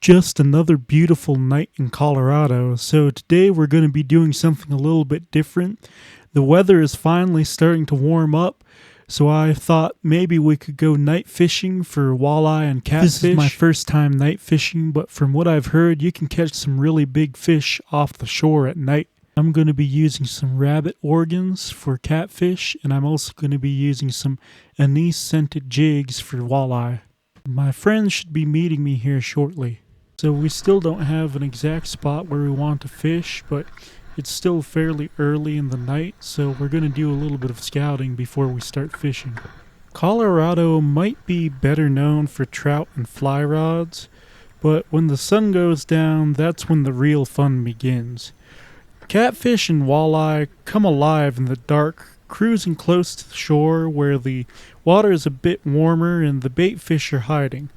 Just another beautiful night in Colorado. So, today we're going to be doing something a little bit different. The weather is finally starting to warm up, so I thought maybe we could go night fishing for walleye and catfish. This is my first time night fishing, but from what I've heard, you can catch some really big fish off the shore at night. I'm going to be using some rabbit organs for catfish, and I'm also going to be using some anise scented jigs for walleye. My friends should be meeting me here shortly. So we still don't have an exact spot where we want to fish, but it's still fairly early in the night, so we're going to do a little bit of scouting before we start fishing. Colorado might be better known for trout and fly rods, but when the sun goes down, that's when the real fun begins. Catfish and walleye come alive in the dark, cruising close to the shore where the water is a bit warmer and the bait fish are hiding.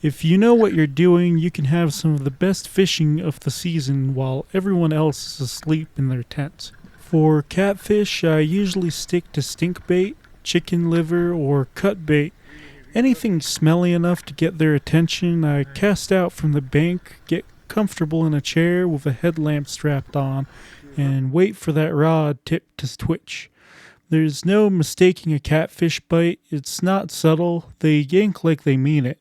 If you know what you're doing, you can have some of the best fishing of the season while everyone else is asleep in their tents. For catfish, I usually stick to stink bait, chicken liver, or cut bait. Anything smelly enough to get their attention, I cast out from the bank, get comfortable in a chair with a headlamp strapped on, and wait for that rod tip to twitch. There's no mistaking a catfish bite. It's not subtle. They yank like they mean it.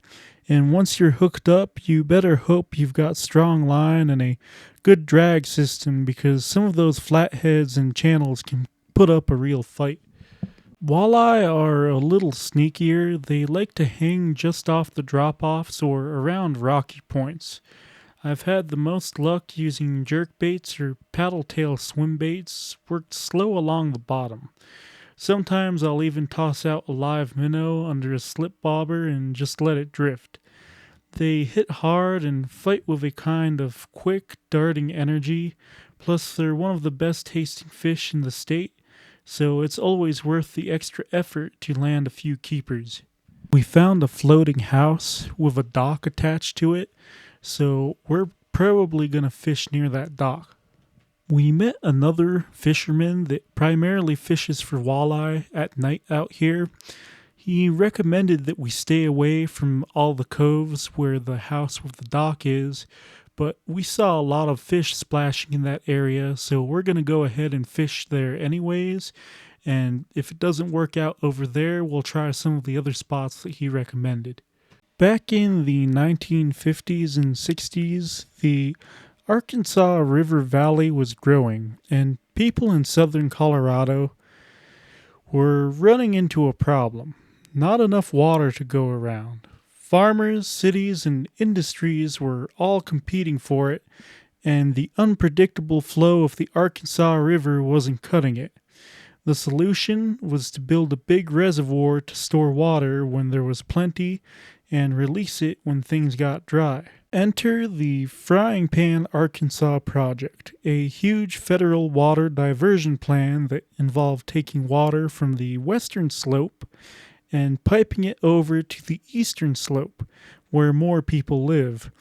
And once you're hooked up, you better hope you've got strong line and a good drag system, because some of those flatheads and channels can put up a real fight. Walleye are a little sneakier. They like to hang just off the drop-offs or around rocky points. I've had the most luck using jerk baits or paddle tail swim baits, worked slow along the bottom. Sometimes I'll even toss out a live minnow under a slip bobber and just let it drift. They hit hard and fight with a kind of quick, darting energy, plus they're one of the best tasting fish in the state, so it's always worth the extra effort to land a few keepers. We found a floating house with a dock attached to it, so we're probably going to fish near that dock. We met another fisherman that primarily fishes for walleye at night out here. He recommended that we stay away from all the coves where the house with the dock is, but we saw a lot of fish splashing in that area, so we're going to go ahead and fish there anyways, and if it doesn't work out over there, we'll try some of the other spots that he recommended. Back in the 1950s and 60s, the Arkansas River Valley was growing, and people in southern Colorado were running into a problem. Not enough water to go around. Farmers, cities, and industries were all competing for it, and the unpredictable flow of the Arkansas River wasn't cutting it. The solution was to build a big reservoir to store water when there was plenty and release it when things got dry. Enter the Frying Pan Arkansas Project, a huge federal water diversion plan that involved taking water from the western slope and piping it over to the eastern slope, where more people live.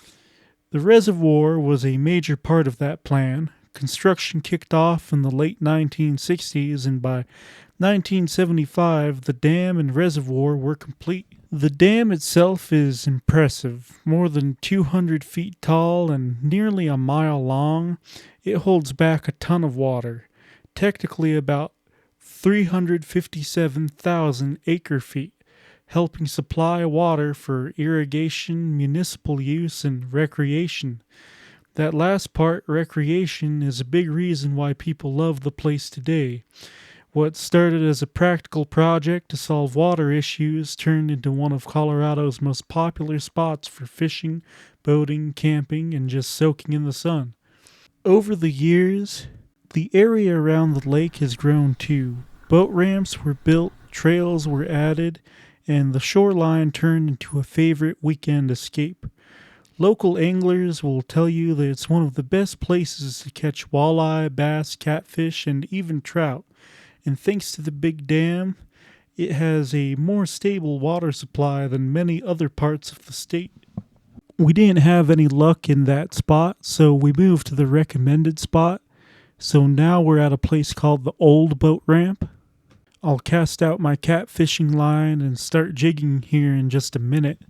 The reservoir was a major part of that plan. Construction kicked off in the late 1960s, and by 1975, the dam and reservoir were complete. The dam itself is impressive, more than 200 feet tall and nearly a mile long. It holds back a ton of water, technically about 357,000 acre-feet, helping supply water for irrigation, municipal use, and recreation. That last part, recreation, is a big reason why people love the place today. What started as a practical project to solve water issues turned into one of Colorado's most popular spots for fishing, boating, camping, and just soaking in the sun. Over the years, the area around the lake has grown too. Boat ramps were built, trails were added, and the shoreline turned into a favorite weekend escape. Local anglers will tell you that it's one of the best places to catch walleye, bass, catfish, and even trout. And thanks to the big dam, it has a more stable water supply than many other parts of the state. We didn't have any luck in that spot, so we moved to the recommended spot. So now we're at a place called the Old Boat Ramp. I'll cast out my catfishing line and start jigging here in just a minute.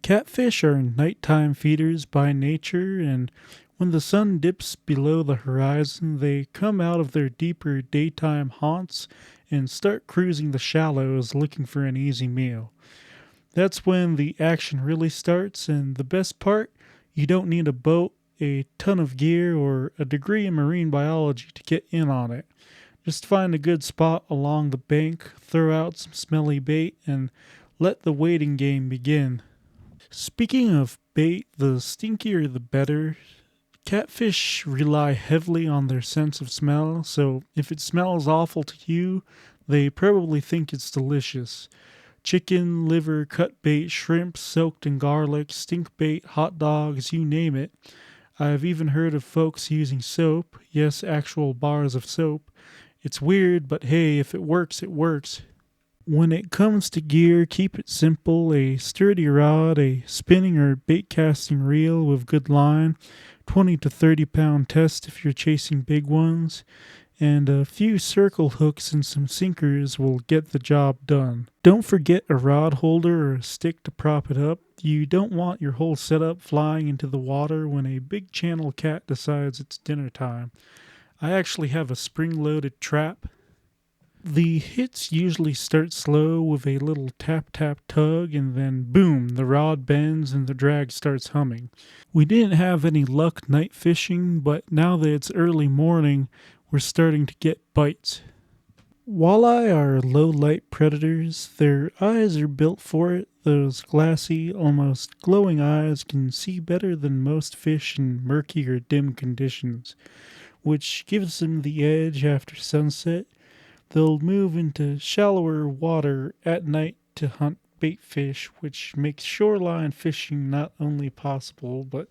Catfish are nighttime feeders by nature, and when the sun dips below the horizon, they come out of their deeper daytime haunts and start cruising the shallows looking for an easy meal. That's when the action really starts, and the best part, you don't need a boat, a ton of gear, or a degree in marine biology to get in on it. Just find a good spot along the bank, throw out some smelly bait, and let the waiting game begin. Speaking of bait, the stinkier the better. Catfish rely heavily on their sense of smell, so if it smells awful to you, they probably think it's delicious. Chicken, liver, cut bait, shrimp soaked in garlic, stink bait, hot dogs, you name it. I've even heard of folks using soap, yes, actual bars of soap. It's weird, but hey, if it works, it works. When it comes to gear, keep it simple: a sturdy rod, a spinning or bait casting reel with good line, 20 to 30 pound test if you're chasing big ones, and a few circle hooks and some sinkers will get the job done. Don't forget a rod holder or a stick to prop it up. You don't want your whole setup flying into the water when a big channel cat decides it's dinner time. I actually have a spring-loaded trap. The hits usually start slow with a little tap tap tug, and then boom, the rod bends and the drag starts humming. We didn't have any luck night fishing, but now that it's early morning, we're starting to get bites. Walleye are low light predators. Their eyes are built for it. Those glassy, almost glowing eyes can see better than most fish in murky or dim conditions, which gives them the edge after sunset. They'll move into shallower water at night to hunt bait fish, which makes shoreline fishing not only possible, but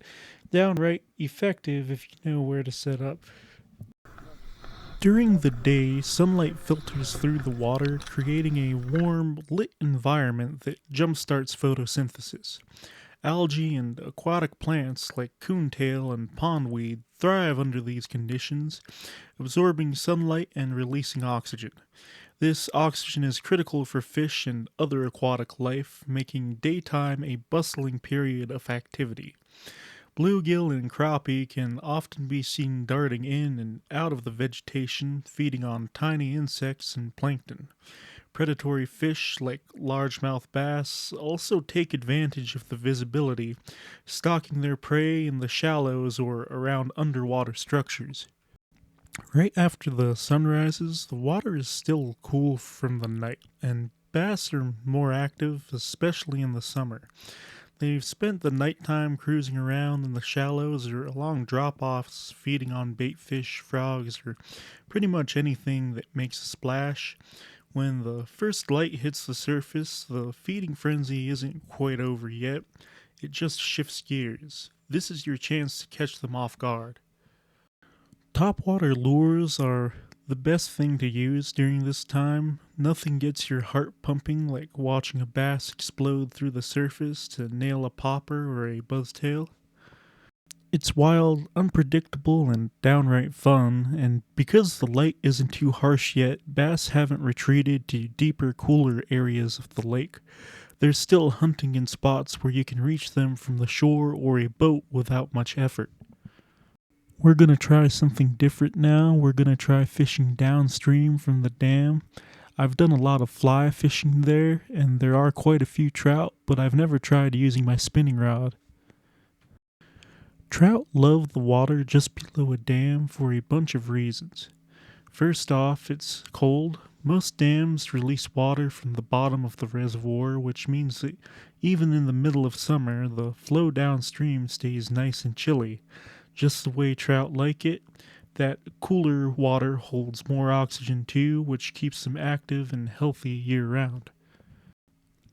downright effective if you know where to set up. During the day, sunlight filters through the water, creating a warm, lit environment that jumpstarts photosynthesis. Algae and aquatic plants like coontail and pondweed thrive under these conditions, absorbing sunlight and releasing oxygen. This oxygen is critical for fish and other aquatic life, making daytime a bustling period of activity. Bluegill and crappie can often be seen darting in and out of the vegetation, feeding on tiny insects and plankton. Predatory fish like largemouth bass also take advantage of the visibility, stalking their prey in the shallows or around underwater structures. Right after the sun rises, the water is still cool from the night, and bass are more active, especially in the summer. They've spent the nighttime cruising around in the shallows or along drop offs, feeding on bait fish, frogs, or pretty much anything that makes a splash. When the first light hits the surface, the feeding frenzy isn't quite over yet. It just shifts gears. This is your chance to catch them off guard. Topwater lures are the best thing to use during this time. Nothing gets your heart pumping like watching a bass explode through the surface to nail a popper or a buzztail. It's wild, unpredictable, and downright fun, and because the light isn't too harsh yet, bass haven't retreated to deeper, cooler areas of the lake. They're still hunting in spots where you can reach them from the shore or a boat without much effort. We're going to try something different now. We're going to try fishing downstream from the dam. I've done a lot of fly fishing there, and there are quite a few trout, but I've never tried using my spinning rod. Trout love the water just below a dam for a bunch of reasons. First off, it's cold. Most dams release water from the bottom of the reservoir, which means that even in the middle of summer, the flow downstream stays nice and chilly, just the way trout like it. That cooler water holds more oxygen too, which keeps them active and healthy year round.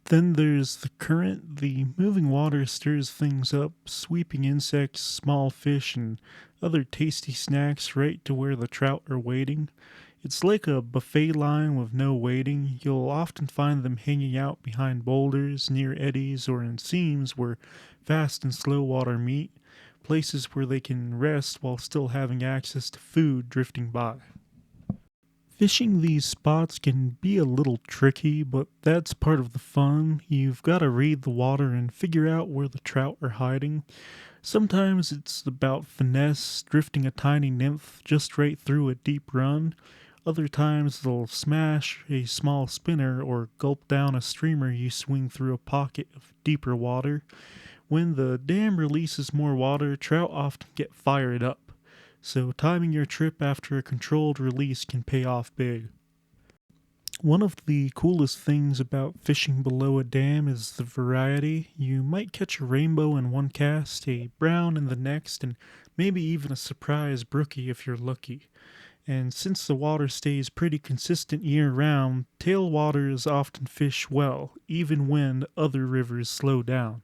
Then there's the current. The moving water stirs things up, sweeping insects, small fish, and other tasty snacks right to where the trout are waiting. It's like a buffet line with no waiting. You'll often find them hanging out behind boulders, near eddies, or in seams where fast and slow water meet, places where they can rest while still having access to food drifting by. Fishing these spots can be a little tricky, but that's part of the fun. You've got to read the water and figure out where the trout are hiding. Sometimes it's about finesse, drifting a tiny nymph just right through a deep run. Other times they'll smash a small spinner or gulp down a streamer you swing through a pocket of deeper water. When the dam releases more water, trout often get fired up. So timing your trip after a controlled release can pay off big. One of the coolest things about fishing below a dam is the variety. You might catch a rainbow in one cast, a brown in the next, and maybe even a surprise brookie if you're lucky. And since the water stays pretty consistent year round, tailwaters often fish well, even when other rivers slow down.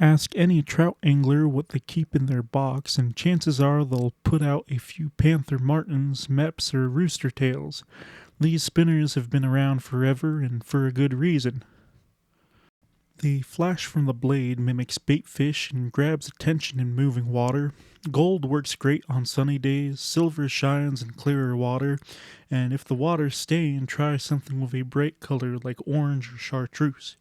Ask any trout angler what they keep in their box, and chances are they'll put out a few panther martins, meps, or rooster tails. These spinners have been around forever and for a good reason. The flash from the blade mimics bait fish and grabs attention in moving water. Gold works great on sunny days, silver shines in clearer water, and if the water's stained, try something with a bright color like orange or chartreuse.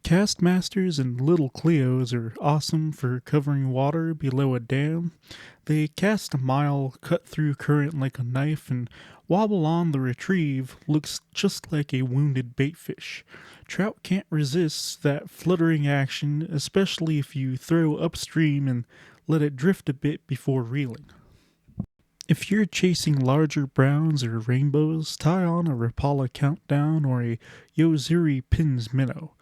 Castmasters and little Cleos are awesome for covering water below a dam. They cast a mile, cut through current like a knife, and wobble on the retrieve looks just like a wounded baitfish. Trout can't resist that fluttering action, especially if you throw upstream and let it drift a bit before reeling. If you're chasing larger browns or rainbows, tie on a Rapala Countdown or a Yozuri Pins minnow.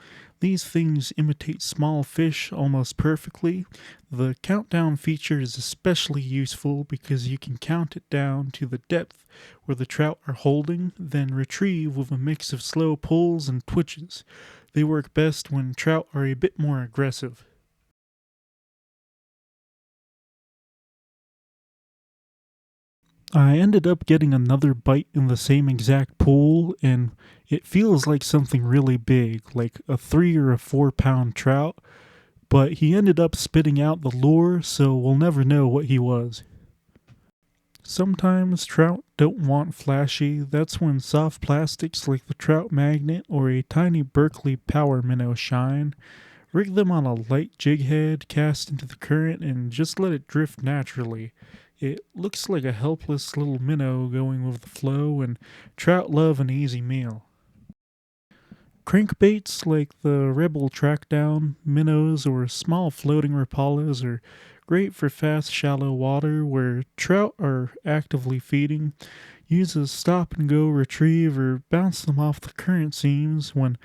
These things imitate small fish almost perfectly. The countdown feature is especially useful because you can count it down to the depth where the trout are holding, then retrieve with a mix of slow pulls and twitches. They work best when trout are a bit more aggressive. I ended up getting another bite in the same exact pool, and it feels like something really big, like a 3 or 4 pound trout, but he ended up spitting out the lure, so we'll never know what he was. Sometimes trout don't want flashy. That's when soft plastics like the trout magnet or a tiny Berkeley power minnow shine. Rig them on a light jig head, cast into the current, and just let it drift naturally. It looks like a helpless little minnow going with the flow, and trout love an easy meal. Crankbaits like the Rebel Trackdown, minnows, or small floating rapalas are great for fast, shallow water where trout are actively feeding. Use a stop and go retrieve or bounce them off the current seams when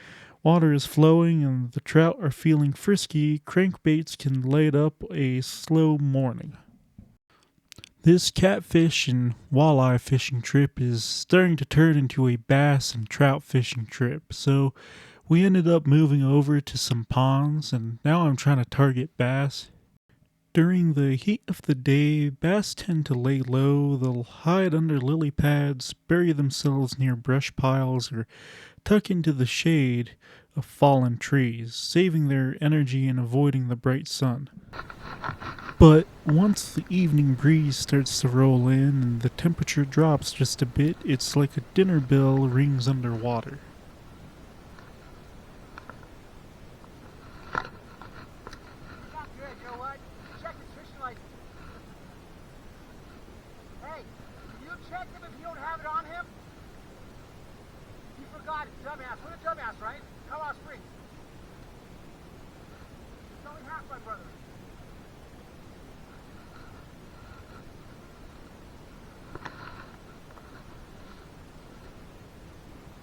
water is flowing and the trout are feeling frisky. Crankbaits can light up a slow morning. This catfish and walleye fishing trip is starting to turn into a bass and trout fishing trip, so we ended up moving over to some ponds, and now I'm trying to target bass. During the heat of the day, bass tend to lay low. They'll hide under lily pads, bury themselves near brush piles, or tuck into the shade of fallen trees, saving their energy and avoiding the bright sun. But once the evening breeze starts to roll in and the temperature drops just a bit, it's like a dinner bell rings underwater. Not good, you know what? Check his fishing license. Hey, can you check him if you don't have it on him? You forgot it, dumbass. What a dumbass, right? Colorado Springs. It's only half my brother.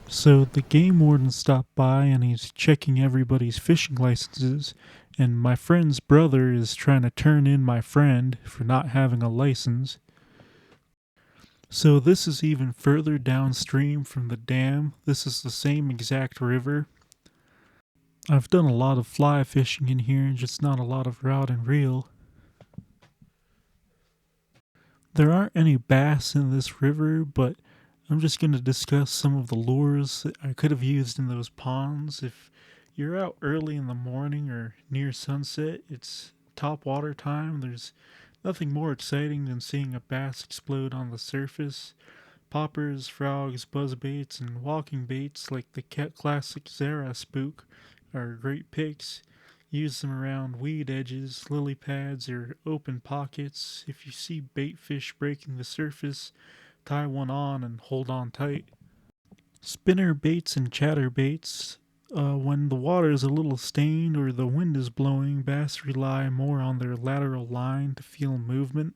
So the game warden stopped by and he's checking everybody's fishing licenses, and my friend's brother is trying to turn in my friend for not having a license. So this is even further downstream from the dam. This is the same exact river. I've done a lot of fly fishing in here, just not a lot of rod and reel. There aren't any bass in this river, but I'm just going to discuss some of the lures that I could have used in those ponds. If you're out early in the morning or near sunset, it's top water time. There's Nothing more exciting than seeing a bass explode on the surface. Poppers, frogs, buzzbaits, and walking baits like the classic Zara spook are great picks. Use them around weed edges, lily pads, or open pockets. If you see bait fish breaking the surface, tie one on and hold on tight. Spinner baits and chatter baits. When the water is a little stained or the wind is blowing, bass rely more on their lateral line to feel movement.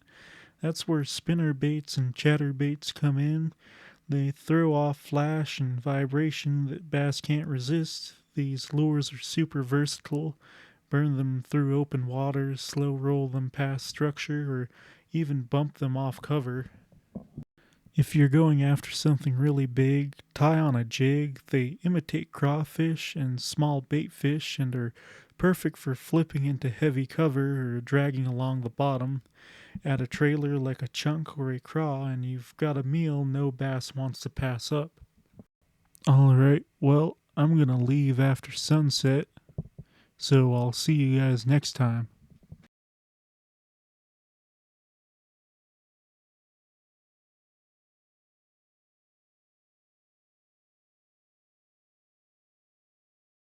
That's where spinner baits and chatter baits come in. They throw off flash and vibration that bass can't resist. These lures are super versatile. Burn them through open water, slow roll them past structure, or even bump them off cover. If you're going after something really big, tie on a jig. They imitate crawfish and small bait fish and are perfect for flipping into heavy cover or dragging along the bottom. Add a trailer like a chunk or a craw, and you've got a meal no bass wants to pass up. Alright, well, I'm gonna leave after sunset, so I'll see you guys next time.